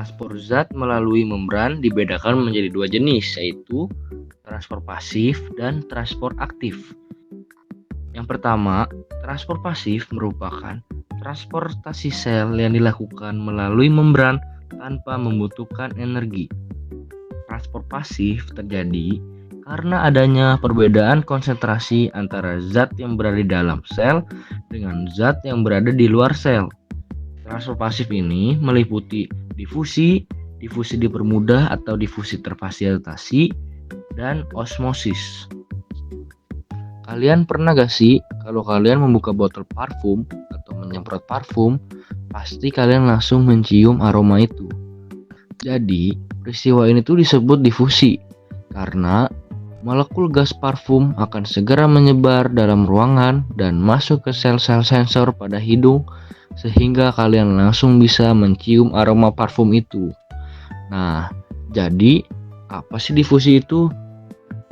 Transport zat melalui membran dibedakan menjadi dua jenis, yaitu transport pasif dan transport aktif. Yang pertama, transport pasif merupakan transportasi sel yang dilakukan melalui membran tanpa membutuhkan energi. Transport pasif terjadi karena adanya perbedaan konsentrasi antara zat yang berada di dalam sel dengan zat yang berada di luar sel. Transport pasif ini meliputi difusi, difusi dipermudah atau difusi terfasilitasi, dan osmosis. Kalian pernah gak sih kalau kalian membuka botol parfum atau menyemprot parfum, pasti kalian langsung mencium aroma itu. Jadi, peristiwa ini tuh disebut difusi karena molekul gas parfum akan segera menyebar dalam ruangan dan masuk ke sel-sel sensor pada hidung sehingga kalian langsung bisa mencium aroma parfum itu. Nah, jadi apa sih difusi itu?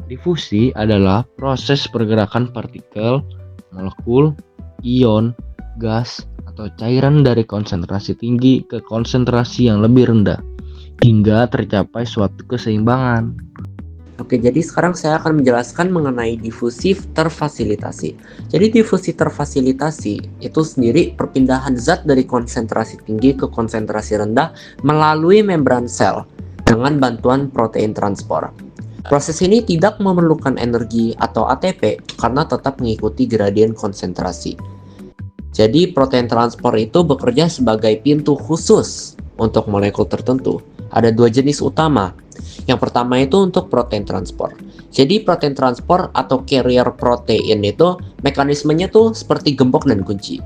Difusi adalah proses pergerakan partikel, molekul, ion, gas, atau cairan dari konsentrasi tinggi ke konsentrasi yang lebih rendah hingga tercapai suatu keseimbangan. Oke, jadi sekarang saya akan menjelaskan mengenai difusi terfasilitasi. Jadi difusi terfasilitasi itu sendiri perpindahan zat dari konsentrasi tinggi ke konsentrasi rendah melalui membran sel dengan bantuan protein transport. Proses ini tidak memerlukan energi atau ATP karena tetap mengikuti gradien konsentrasi. Jadi protein transport itu bekerja sebagai pintu khusus untuk molekul tertentu. Ada dua jenis utama. Yang pertama itu untuk protein transport. Jadi protein transport atau carrier protein itu mekanismenya tuh seperti gembok dan kunci.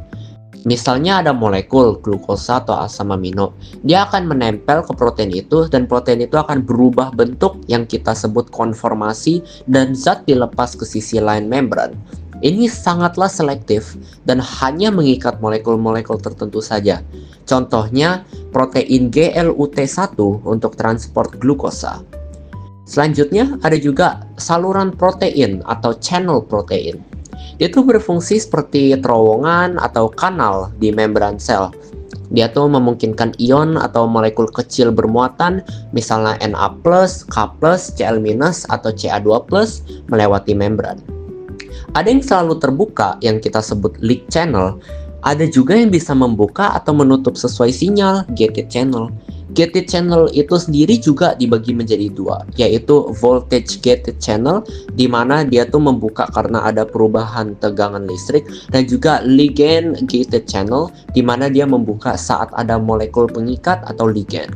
Misalnya ada molekul glukosa atau asam amino, dia akan menempel ke protein itu dan protein itu akan berubah bentuk yang kita sebut konformasi dan zat dilepas ke sisi lain membran. Ini sangatlah selektif dan hanya mengikat molekul-molekul tertentu saja. Contohnya protein GLUT1 untuk transport glukosa. Selanjutnya ada juga saluran protein atau channel protein. Dia tuh berfungsi seperti terowongan atau kanal di membran sel. Dia tuh memungkinkan ion atau molekul kecil bermuatan, misalnya Na+, K+, Cl- atau Ca2+, melewati membran. Ada yang selalu terbuka yang kita sebut leak channel. Ada juga yang bisa membuka atau menutup sesuai sinyal, gated channel. Gated channel itu sendiri juga dibagi menjadi dua, yaitu voltage gated channel, di mana dia tuh membuka karena ada perubahan tegangan listrik, dan juga ligand gated channel, di mana dia membuka saat ada molekul pengikat atau ligand.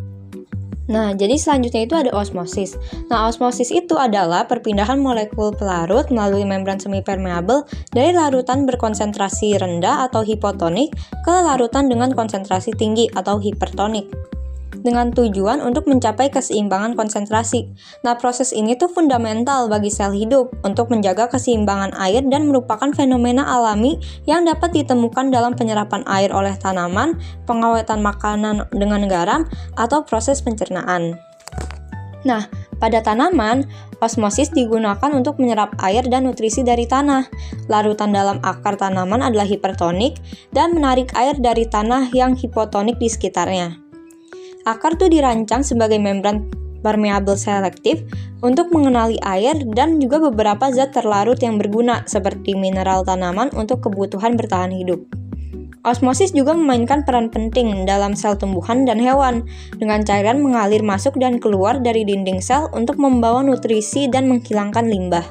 Nah, jadi selanjutnya itu ada osmosis. Nah, osmosis itu adalah perpindahan molekul pelarut melalui membran semipermeabel dari larutan berkonsentrasi rendah atau hipotonik ke larutan dengan konsentrasi tinggi atau hipertonik, dengan tujuan untuk mencapai keseimbangan konsentrasi. Nah, proses ini tuh fundamental bagi sel hidup untuk menjaga keseimbangan air dan merupakan fenomena alami yang dapat ditemukan dalam penyerapan air oleh tanaman, pengawetan makanan dengan garam, atau proses pencernaan. Nah, pada tanaman, osmosis digunakan untuk menyerap air dan nutrisi dari tanah. Larutan dalam akar tanaman adalah hipertonik dan menarik air dari tanah yang hipotonik di sekitarnya. Akar tuh dirancang sebagai membran permeabel selektif untuk mengenali air dan juga beberapa zat terlarut yang berguna seperti mineral tanaman untuk kebutuhan bertahan hidup. Osmosis juga memainkan peran penting dalam sel tumbuhan dan hewan, dengan cairan mengalir masuk dan keluar dari dinding sel untuk membawa nutrisi dan menghilangkan limbah.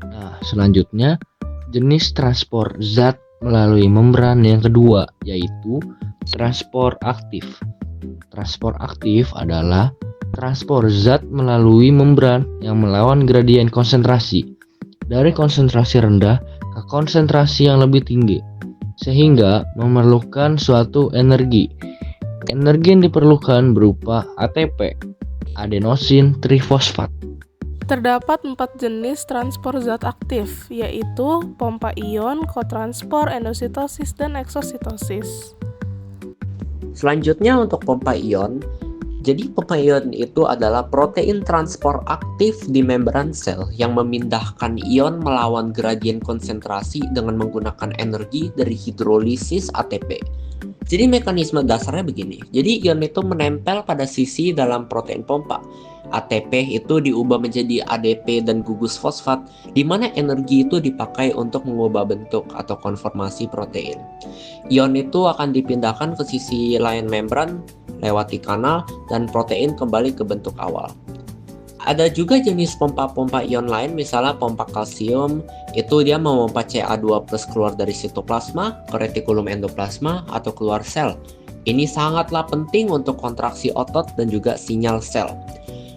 Nah, selanjutnya jenis transport zat melalui membran yang kedua, yaitu transport aktif. Transport aktif adalah transport zat melalui membran yang melawan gradien konsentrasi dari konsentrasi rendah ke konsentrasi yang lebih tinggi, sehingga memerlukan suatu energi. Energi yang diperlukan berupa ATP, adenosin trifosfat. Terdapat 4 jenis transport zat aktif, yaitu pompa ion, kotransport, endositosis, dan eksositosis. Selanjutnya untuk pompa ion. Jadi pompa ion itu adalah protein transport aktif di membran sel yang memindahkan ion melawan gradien konsentrasi dengan menggunakan energi dari hidrolisis ATP. Jadi mekanisme dasarnya begini. Jadi ion itu menempel pada sisi dalam protein pompa. ATP itu diubah menjadi ADP dan gugus fosfat, di mana energi itu dipakai untuk mengubah bentuk atau konformasi protein. Ion itu akan dipindahkan ke sisi lain membran, lewati kanal, dan protein kembali ke bentuk awal. Ada juga jenis pompa-pompa ion lain, misalnya pompa kalsium, itu dia memompa Ca2+ keluar dari sitoplasma ke retikulum endoplasma atau keluar sel. Ini sangatlah penting untuk kontraksi otot dan juga sinyal sel.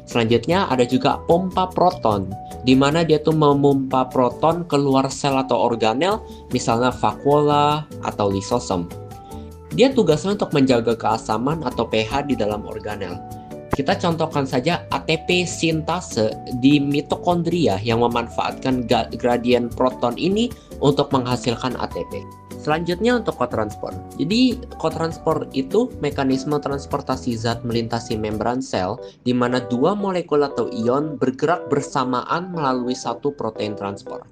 Selanjutnya ada juga pompa proton, di mana dia tuh memompa proton keluar sel atau organel, misalnya vakuola atau lisosom. Dia tugasnya untuk menjaga keasaman atau pH di dalam organel. Kita contohkan saja ATP sintase di mitokondria yang memanfaatkan gradien proton ini untuk menghasilkan ATP. Selanjutnya untuk kotransport. Jadi kotransport itu mekanisme transportasi zat melintasi membran sel di mana dua molekul atau ion bergerak bersamaan melalui satu protein transport.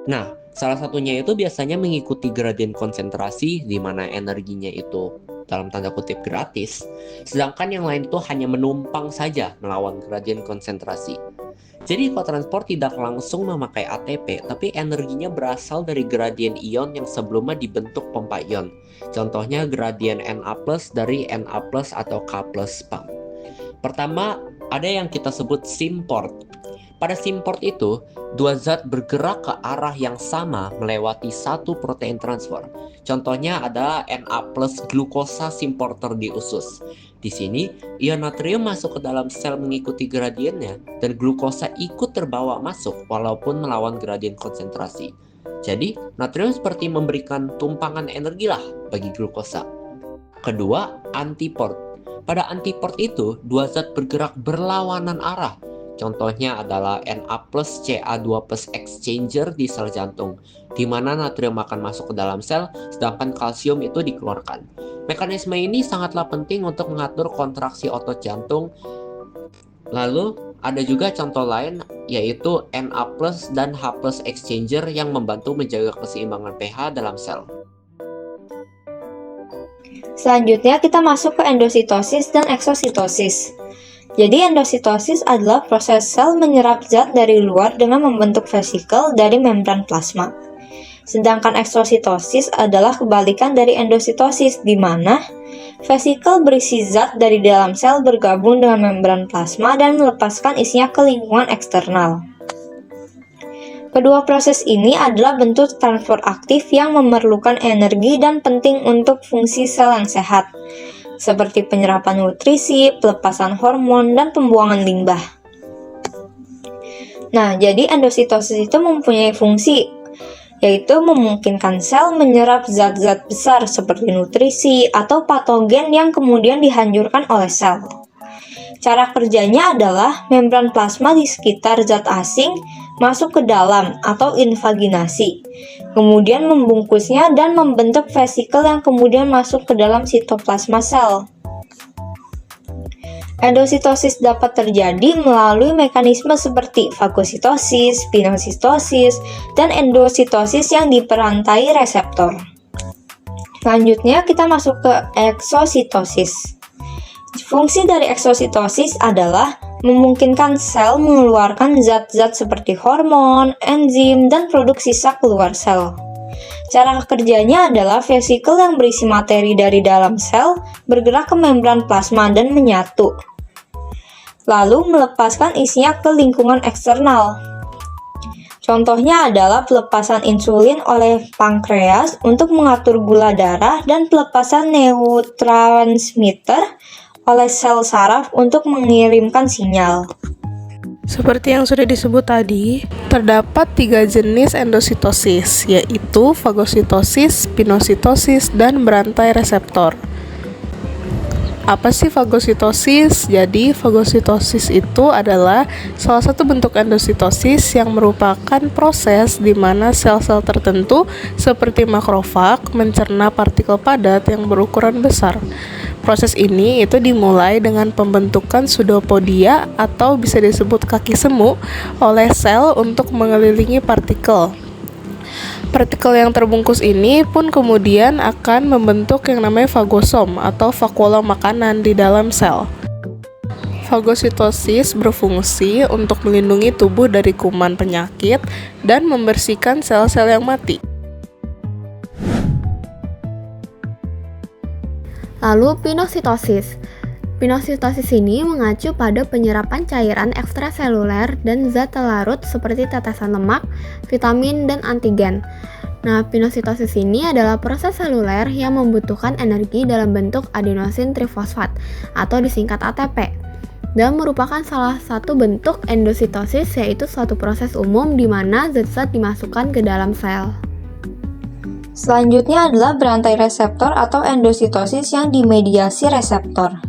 Nah, salah satunya itu biasanya mengikuti gradien konsentrasi di mana energinya itu dalam tanda kutip gratis, sedangkan yang lain itu hanya menumpang saja melawan gradien konsentrasi. Jadi kotransport tidak langsung memakai ATP, tapi energinya berasal dari gradien ion yang sebelumnya dibentuk pompa ion. Contohnya gradien Na+ dari Na+ atau K+ pump. Pertama, ada yang kita sebut symport. Pada symport itu, dua zat bergerak ke arah yang sama melewati satu protein transfer. Contohnya ada Na+ glukosa symporter di usus. Di sini, ion natrium masuk ke dalam sel mengikuti gradiennya dan glukosa ikut terbawa masuk walaupun melawan gradien konsentrasi. Jadi, natrium seperti memberikan tumpangan energi lah bagi glukosa. Kedua, antiport. Pada antiport itu, dua zat bergerak berlawanan arah. Contohnya adalah Na+ Ca2+ exchanger di sel jantung, di mana natrium akan masuk ke dalam sel, sedangkan kalsium itu dikeluarkan. Mekanisme ini sangatlah penting untuk mengatur kontraksi otot jantung. Lalu, ada juga contoh lain, yaitu Na+ dan H+ exchanger yang membantu menjaga keseimbangan pH dalam sel. Selanjutnya kita masuk ke endositosis dan eksositosis. Jadi endositosis adalah proses sel menyerap zat dari luar dengan membentuk vesikel dari membran plasma. Sedangkan eksositosis adalah kebalikan dari endositosis, di mana vesikel berisi zat dari dalam sel bergabung dengan membran plasma dan melepaskan isinya ke lingkungan eksternal. Kedua proses ini adalah bentuk transport aktif yang memerlukan energi dan penting untuk fungsi sel yang sehat, seperti penyerapan nutrisi, pelepasan hormon, dan pembuangan limbah. Nah, jadi endositosis itu mempunyai fungsi, yaitu memungkinkan sel menyerap zat-zat besar seperti nutrisi atau patogen yang kemudian dihancurkan oleh sel. Cara kerjanya adalah membran plasma di sekitar zat asing masuk ke dalam atau invaginasi, kemudian membungkusnya dan membentuk vesikel yang kemudian masuk ke dalam sitoplasma sel. Endositosis dapat terjadi melalui mekanisme seperti fagositosis, pinositosis, dan endositosis yang diperantai reseptor. Selanjutnya kita masuk ke eksositosis. Fungsi dari eksositosis adalah memungkinkan sel mengeluarkan zat-zat seperti hormon, enzim, dan produk sisa keluar sel. Cara kerjanya adalah vesikel yang berisi materi dari dalam sel bergerak ke membran plasma dan menyatu, lalu melepaskan isinya ke lingkungan eksternal. Contohnya adalah pelepasan insulin oleh pankreas untuk mengatur gula darah dan pelepasan neurotransmitter oleh sel saraf untuk mengirimkan sinyal. Seperti yang sudah disebut tadi, terdapat 3 jenis endositosis, yaitu fagositosis, pinositosis, dan berantai reseptor. Apa sih fagositosis? Jadi, fagositosis itu adalah salah satu bentuk endositosis yang merupakan proses di mana sel-sel tertentu seperti makrofag mencerna partikel padat yang berukuran besar. Proses ini itu dimulai dengan pembentukan pseudopodia atau bisa disebut kaki semu oleh sel untuk mengelilingi partikel. Partikel yang terbungkus ini pun kemudian akan membentuk yang namanya fagosom atau vakuola makanan di dalam sel. Fagositosis berfungsi untuk melindungi tubuh dari kuman penyakit dan membersihkan sel-sel yang mati. Lalu pinositosis. Pinositosis ini mengacu pada penyerapan cairan ekstraseluler dan zat larut seperti tetesan lemak, vitamin, dan antigen. Nah, pinositosis ini adalah proses seluler yang membutuhkan energi dalam bentuk adenosin trifosfat atau disingkat ATP, dan merupakan salah satu bentuk endositosis, yaitu suatu proses umum di mana zat-zat dimasukkan ke dalam sel. Selanjutnya adalah berantai reseptor atau endositosis yang dimediasi reseptor.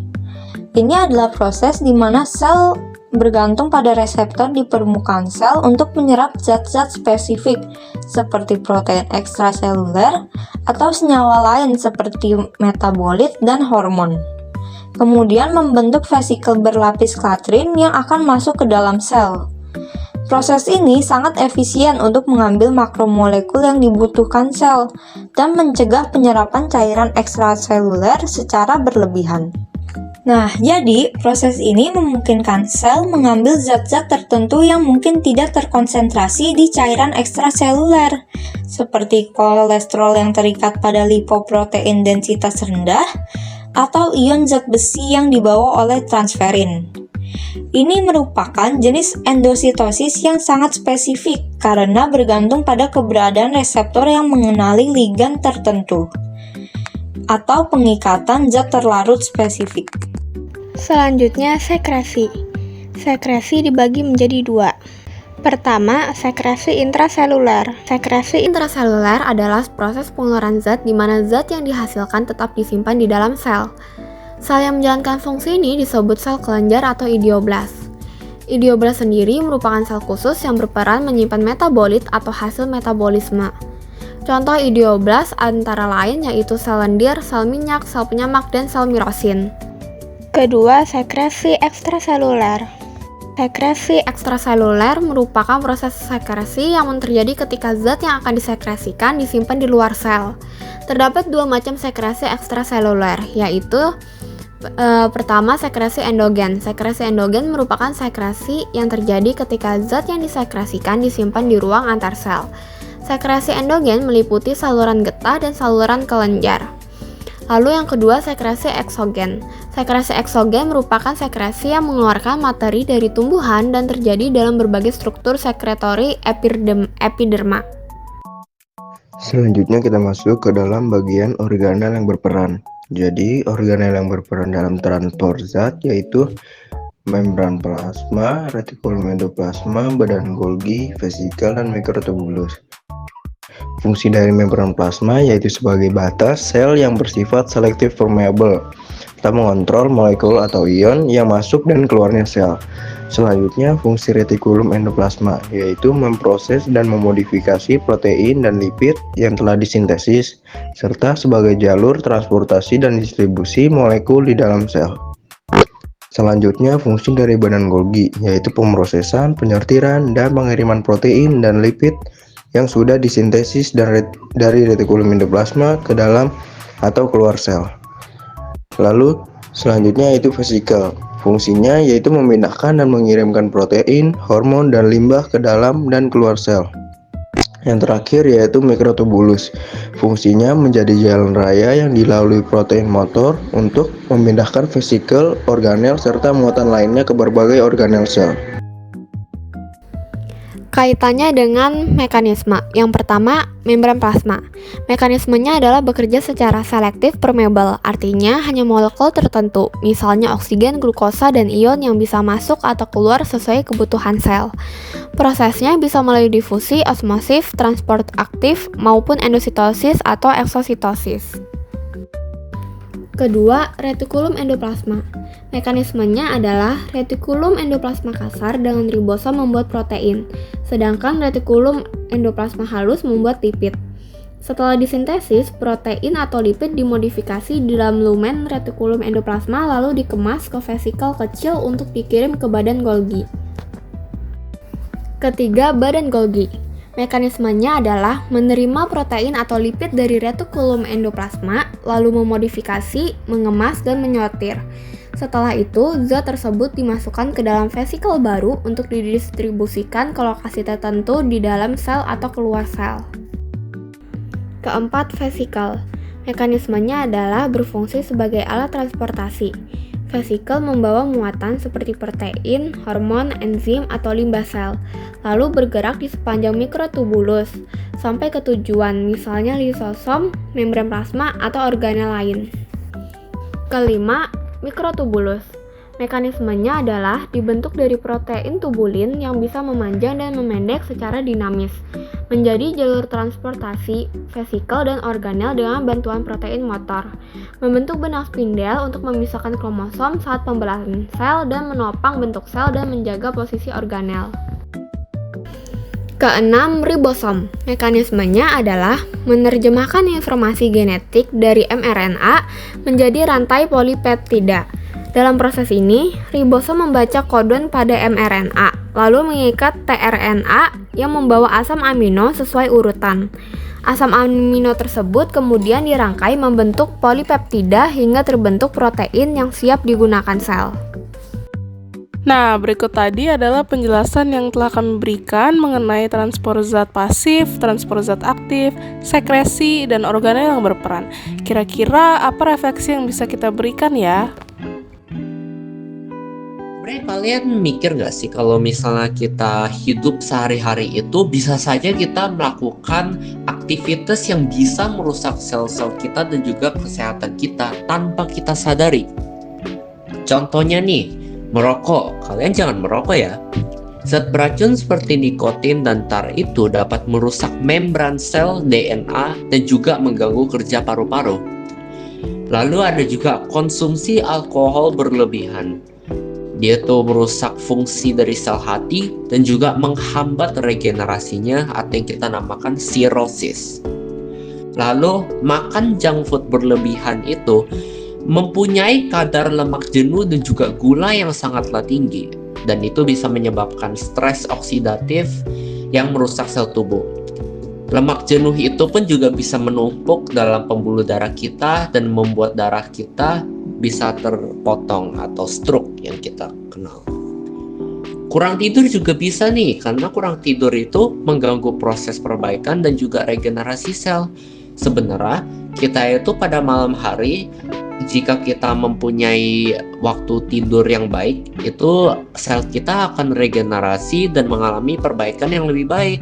Ini adalah proses di mana sel bergantung pada reseptor di permukaan sel untuk menyerap zat-zat spesifik seperti protein ekstraseluler atau senyawa lain seperti metabolit dan hormon. Kemudian membentuk vesikel berlapis klatrin yang akan masuk ke dalam sel. Proses ini sangat efisien untuk mengambil makromolekul yang dibutuhkan sel dan mencegah penyerapan cairan ekstraseluler secara berlebihan. Nah, jadi proses ini memungkinkan sel mengambil zat-zat tertentu yang mungkin tidak terkonsentrasi di cairan ekstraseluler, seperti kolesterol yang terikat pada lipoprotein densitas rendah, atau ion zat besi yang dibawa oleh transferin. Ini merupakan jenis endositosis yang sangat spesifik karena bergantung pada keberadaan reseptor yang mengenali ligan tertentu atau pengikatan zat terlarut spesifik. Selanjutnya, sekresi. Sekresi dibagi menjadi dua. Pertama, sekresi intraseluler. Sekresi intraseluler adalah proses pengeluaran zat di mana zat yang dihasilkan tetap disimpan di dalam sel. Sel yang menjalankan fungsi ini disebut sel kelenjar atau idioblas. Idioblas sendiri merupakan sel khusus yang berperan menyimpan metabolit atau hasil metabolisme. Contoh idioblas antara lain yaitu sel lendir, sel minyak, sel penyamak, dan sel mirosin. Kedua, sekresi ekstraseluler. Sekresi ekstraseluler merupakan proses sekresi yang terjadi ketika zat yang akan disekresikan disimpan di luar sel. Terdapat dua macam sekresi ekstraseluler, yaitu pertama, sekresi endogen. Sekresi endogen merupakan sekresi yang terjadi ketika zat yang disekresikan disimpan di ruang antar sel. Sekresi endogen meliputi saluran getah dan saluran kelenjar. Lalu yang kedua, sekresi eksogen. Sekresi eksogen merupakan sekresi yang mengeluarkan materi dari tumbuhan dan terjadi dalam berbagai struktur sekretori epiderma. Selanjutnya kita masuk ke dalam bagian organel yang berperan. Jadi organel yang berperan dalam transport zat yaitu membran plasma, retikulum endoplasma, badan Golgi, vesikel, dan mikrotubulus. Fungsi dari membran plasma yaitu sebagai batas sel yang bersifat selektif permeable. Kita mengontrol molekul atau ion yang masuk dan keluarnya sel. Selanjutnya, fungsi retikulum endoplasma yaitu memproses dan memodifikasi protein dan lipid yang telah disintesis, serta sebagai jalur transportasi dan distribusi molekul di dalam sel. Selanjutnya, fungsi dari badan Golgi yaitu pemrosesan, penyortiran, dan pengiriman protein dan lipid yang sudah disintesis dari retikulum endoplasma ke dalam atau keluar sel. Lalu selanjutnya yaitu vesikel. Fungsinya yaitu memindahkan dan mengirimkan protein, hormon, dan limbah ke dalam dan keluar sel. Yang terakhir yaitu mikrotubulus. Fungsinya menjadi jalan raya yang dilalui protein motor untuk memindahkan vesikel, organel, serta muatan lainnya ke berbagai organel sel. Kaitannya dengan mekanisme. Yang pertama, membran plasma. Mekanismenya adalah bekerja secara selektif permeable, artinya hanya molekul tertentu, misalnya oksigen, glukosa, dan ion yang bisa masuk atau keluar sesuai kebutuhan sel. Prosesnya bisa melalui difusi, osmosis, transport aktif, maupun endositosis atau eksositosis. Kedua, retikulum endoplasma. Mekanismenya adalah retikulum endoplasma kasar dengan ribosom membuat protein, sedangkan retikulum endoplasma halus membuat lipid. Setelah disintesis, protein atau lipid dimodifikasi di dalam lumen retikulum endoplasma lalu dikemas ke vesikel kecil untuk dikirim ke badan Golgi. Ketiga, badan Golgi. Mekanismenya adalah menerima protein atau lipid dari retikulum endoplasma, lalu memodifikasi, mengemas, dan menyortir. Setelah itu, zat tersebut dimasukkan ke dalam vesikel baru untuk didistribusikan ke lokasi tertentu di dalam sel atau keluar sel. Keempat, vesikel. Mekanismenya adalah berfungsi sebagai alat transportasi. Vesikel membawa muatan seperti protein, hormon, enzim, atau limbah sel, lalu bergerak di sepanjang mikrotubulus sampai ke tujuan, misalnya lisosom, membran plasma, atau organel lain. Kelima, mikrotubulus. Mekanismenya adalah dibentuk dari protein tubulin yang bisa memanjang dan memendek secara dinamis, menjadi jalur transportasi, vesikel, dan organel dengan bantuan protein motor, membentuk benang spindel untuk memisahkan kromosom saat pembelahan sel dan menopang bentuk sel dan menjaga posisi organel. Keenam, ribosom. Mekanismenya adalah menerjemahkan informasi genetik dari mRNA menjadi rantai polipeptida. Dalam proses ini, ribosom membaca kodon pada mRNA, lalu mengikat tRNA yang membawa asam amino sesuai urutan. Asam amino tersebut kemudian dirangkai membentuk polipeptida hingga terbentuk protein yang siap digunakan sel. Nah, berikut tadi adalah penjelasan yang telah kami berikan mengenai transport zat pasif, transport zat aktif, sekresi, dan organel yang berperan. Kira-kira apa refleksi yang bisa kita berikan ya? Sebenarnya kalian mikir nggak sih kalau misalnya kita hidup sehari-hari itu bisa saja kita melakukan aktivitas yang bisa merusak sel-sel kita dan juga kesehatan kita tanpa kita sadari. Contohnya nih, merokok. Kalian jangan merokok ya. Zat beracun seperti nikotin dan tar itu dapat merusak membran sel, DNA, dan juga mengganggu kerja paru-paru. Lalu ada juga konsumsi alkohol berlebihan. Dia tuh merusak fungsi dari sel hati dan juga menghambat regenerasinya atau yang kita namakan cirrhosis. Lalu makan junk food berlebihan itu mempunyai kadar lemak jenuh dan juga gula yang sangatlah tinggi, dan itu bisa menyebabkan stres oksidatif yang merusak sel tubuh. Lemak jenuh itu pun juga bisa menumpuk dalam pembuluh darah kita dan membuat darah kita bisa terpotong atau stroke yang kita kenal. Kurang tidur juga bisa nih, karena kurang tidur itu mengganggu proses perbaikan dan juga regenerasi sel. Sebenarnya kita itu pada malam hari, jika kita mempunyai waktu tidur yang baik, itu sel kita akan regenerasi dan mengalami perbaikan yang lebih baik.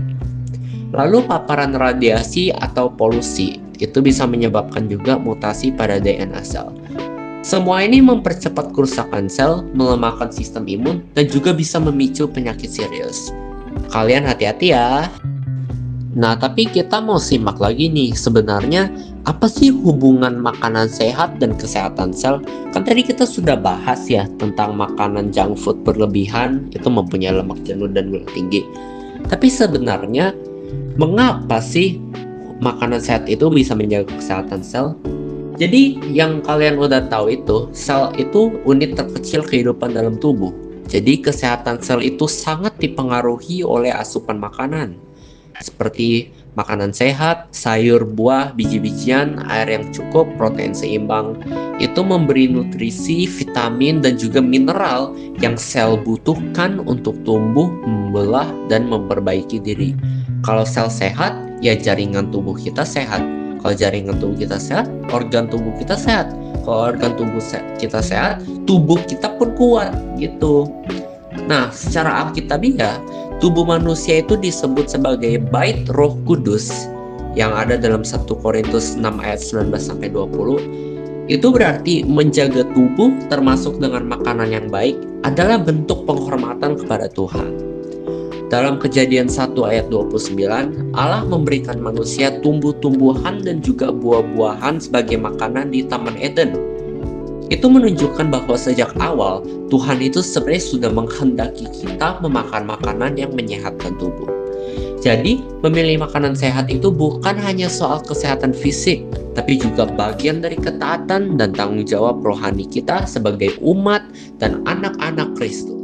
Lalu paparan radiasi atau polusi itu bisa menyebabkan juga mutasi pada DNA sel. Semua ini mempercepat kerusakan sel, melemahkan sistem imun, dan juga bisa memicu penyakit serius. Kalian hati-hati ya. Nah, tapi kita mau simak lagi nih, sebenarnya apa sih hubungan makanan sehat dan kesehatan sel? Kan tadi kita sudah bahas ya tentang makanan junk food berlebihan, itu mempunyai lemak jenuh dan gula tinggi. Tapi sebenarnya, mengapa sih makanan sehat itu bisa menjaga kesehatan sel? Jadi yang kalian udah tahu itu, sel itu unit terkecil kehidupan dalam tubuh. Jadi kesehatan sel itu sangat dipengaruhi oleh asupan makanan, seperti makanan sehat, sayur, buah, biji-bijian, air yang cukup, protein seimbang. Itu memberi nutrisi, vitamin, dan juga mineral yang sel butuhkan untuk tumbuh, membelah, dan memperbaiki diri. Kalau sel sehat, ya jaringan tubuh kita sehat. Kalau jaringan tubuh kita sehat, organ tubuh kita sehat. Kalau organ tubuh kita sehat, tubuh kita pun kuat gitu. Nah, secara alkitabiah, tubuh manusia itu disebut sebagai bait Roh Kudus yang ada dalam 1 Korintus 6 ayat 19-20. Itu berarti menjaga tubuh termasuk dengan makanan yang baik adalah bentuk penghormatan kepada Tuhan. Dalam Kejadian 1 ayat 29, Allah memberikan manusia tumbuh-tumbuhan dan juga buah-buahan sebagai makanan di Taman Eden. Itu menunjukkan bahwa sejak awal Tuhan itu sebenarnya sudah menghendaki kita memakan makanan yang menyehatkan tubuh. Jadi, memilih makanan sehat itu bukan hanya soal kesehatan fisik, tapi juga bagian dari ketaatan dan tanggung jawab rohani kita sebagai umat dan anak-anak Kristus.